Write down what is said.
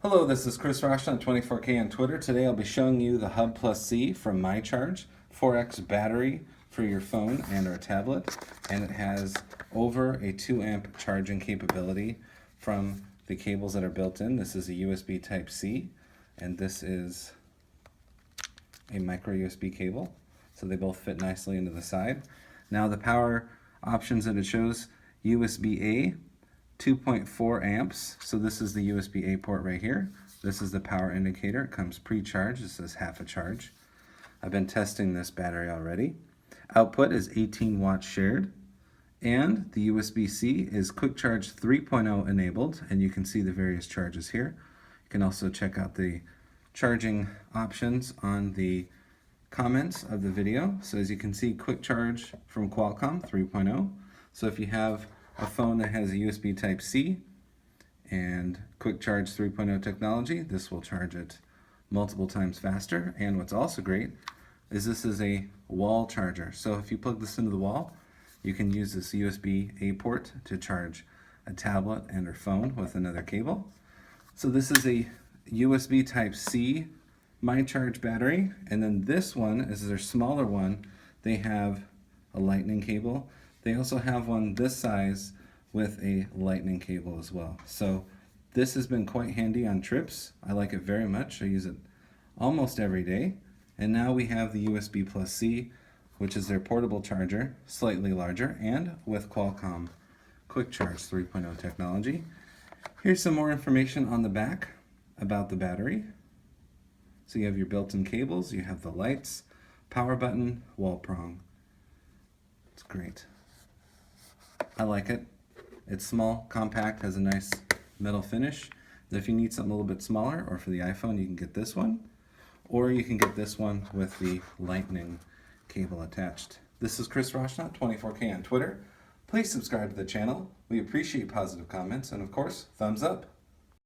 Hello, this is Chris Roshon, 24K on Twitter. Today I'll be showing you the Hub Plus C from myCharge, 4x battery for your phone and or tablet, and it has over a 2 amp charging capability from the cables that are built in. This is a USB Type-C, and this is a micro USB cable, so they both fit nicely into the side. Now the power options that it shows, USB-A, 2.4 amps, so this is the USB-A port right here. This is the power indicator. It comes pre-charged. It says half a charge. I've been testing this battery already. Output is 18 watts shared, and the USB-C is Quick Charge 3.0 enabled, and you can see the various charges here. You can also check out the charging options on the comments of the video. So as you can see, Quick Charge from Qualcomm 3.0. So if you have a phone that has a USB Type-C and Quick Charge 3.0 technology, this will charge it multiple times faster. And what's also great is this is a wall charger. So if you plug this into the wall, you can use this USB-A port to charge a tablet and or phone with another cable. So this is a USB Type-C myCharge battery, and then this one is their smaller one. They have a lightning cable. They also have one this size with a lightning cable as well. So this has been quite handy on trips. I like it very much. I use it almost every day. And now we have the USB Plus C, which is their portable charger, slightly larger, and with Qualcomm Quick Charge 3.0 technology. Here's some more information on the back about the battery. So you have your built-in cables, you have the lights, power button, wall prong. It's great. I like it. It's small, compact, has a nice metal finish. If you need something a little bit smaller, or for the iPhone, you can get this one. Or you can get this one with the lightning cable attached. This is Chris Roshon, 24K on Twitter. Please subscribe to the channel. We appreciate positive comments, and of course, thumbs up.